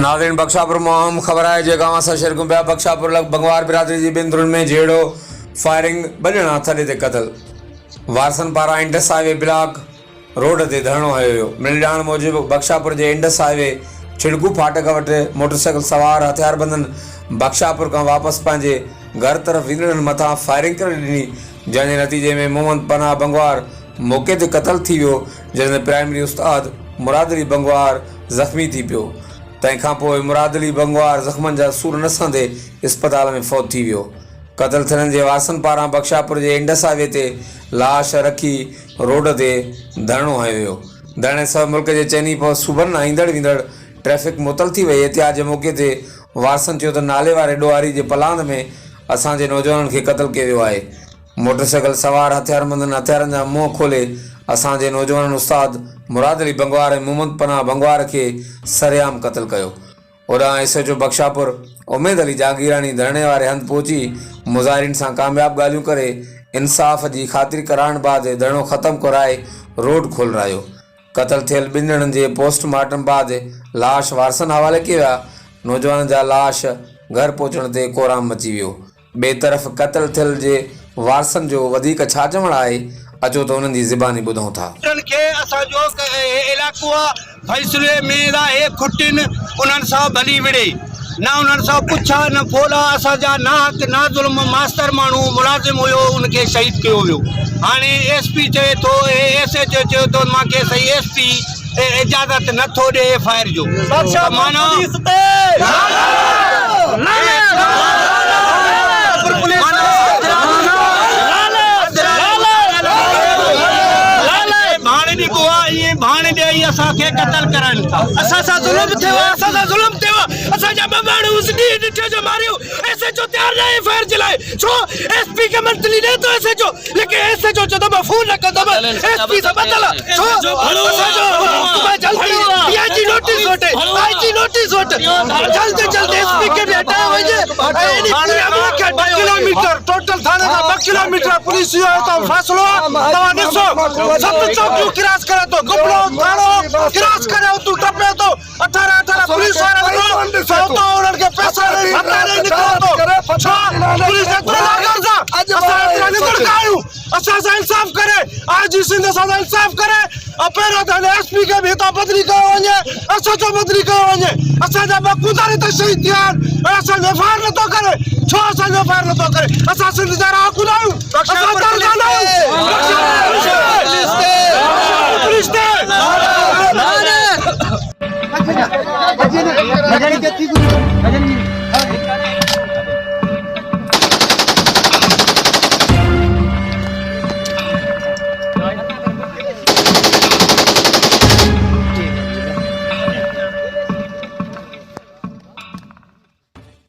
नाज़रीन बख्शापुर मां ख़बर है जे गांव से शहर पिया बख्शापुर लग बंगवार बिरादरी जी बिंदुरन में जेड़ो फायरिंग बजना थड़े ते कतल वारसन पारा इंडस हाईवे ब्लॉक रोड ते धरणो हयो मिल जान मूजिब बख्शापुर जे इंडस हाईवे छिड़कू फाटक वटे मोटरसाइकिल सवार हथियारबंदन बख्शापुर का वापस पंहिंजे घर तरफ वींदड़नि मथा फायरिंग करे ॾिनी जंहिंजे नतीजे में मोहम्मद पनाह बंगवार मौके ते कतल थी वियो जंहिंजे प्राइमरी उस्ताद मुराद अली बंगवार ज़ख़्मी थी पियो। तंहिंखां पोइ मुराद अली बंगवार ज़ख़्मनि जा सूर नसंदे इस्पताल में फौत थी वियो। कतल थियण जे वारसनि पारां बख्शापुर जे इंडस हाईवे ते लाश रखी रोड ते धरणो हयो वियो। धरणे सबबि मुल्क जे चइनी सूबनि मां ईंदड़ वींदड़ ट्रैफ़िक मुअतल थी वई। एहतियात जे मौक़े ते वारसनि चयो त नाले वारे ॾोहारी जे पलांद में असांजे नौजवाननि खे क़तल कयो वियो आहे। मोटरसाइकिल सवार हथियारबंदनि हथियारनि जा मुंहं खोले असांजे नौजवान उस्ताद मुराद अली बंगवार ऐं मोहम्मद पनाह बंगवार खे सरेआम क़तल कयो। ओॾां SHO बख्शापुर उमेद अली जागीरानी धरणे वारे हंधि पहुची मुज़ाहिरीन सां कामयाब ॻाल्हियूं करे इंसाफ़ जी ख़ातिरी कराइण बाद धरणो ख़त्म कराए रोड खोलरायो। कतल थियल ॿिनि ॼणनि जे पोस्टमार्टम बाद लाश वारसनि हवाले कया विया। नौजवान जा लाश घर पहुचण ते कोराम मची वियो। ॿिए तरफ़ कतल थियल जे वारसनि जो वधीक छा चवणु आहे अचो त उन्हनि जी ज़बानी ॿुधूं था। असांजो इलाइक़ो आहे फैसले में आहे खुटिन उन्हनि सां भली विड़े न उन्हनि सां पुछा न फोड़ा असांजा ना हक़ ना ज़ुल्म मास्टर माण्हू मुलाज़िम हुयो उनखे शहीद कयो वियो। हाणे SP चए थो SHO चयो थो मूंखे सही SP इजाज़त नथो ॾे FIR जो माना भाणे ॾेई असांखे क़तल करनि था। असां सां ज़ुल्म थियो आहे असां सां ज़ुल्म थियो आहे असांजा ॿ माण्हू उस ॾींहुं ॾिठे जो मारियो SHO तयारु न आहे FIR जे लाइ छो SP खे मंथली ॾे थो SHO लेकिन SHO चयो त मां फ़ोन न कंदुमि SP सां बदल छो असांजो जल्दी IG नोटिस वठे IG नोटिस वठे जल्दी जल्दी SP खे बि हटायो वञे ऐं इन पूरे अमल खे 2 किलोमीटर टोटल थाने खां 2 किलोमीटर पुलिस जो तो फ़ैसिलो आहे तव्हां ॾिसो 7 चौकियूं क्रॉस करे तो गुपड़ो थाणो क्रॉस करे तू टपे तो 18 पुलिस वारा तो उन्हनि खे पैसा हथा नहीं निकलो छो पुलिस एतिरो लागर्जा असां एतिरा निकल कायूं असां सां इंसाफ करे आज सिंध सां इंसाफ करे और पहिरियों त SP खे बि हितां बदली कयो वञे SHO बदली कयो वञे असांजा ॿ गुज़ारी त शहीद थिया आहिनि ऐं असांजो FIR नथो करे छो असांजो FIR नथो करे असां सिंध जा रहाकू न आहियूं असां दरगाह न आहियूं पुलिस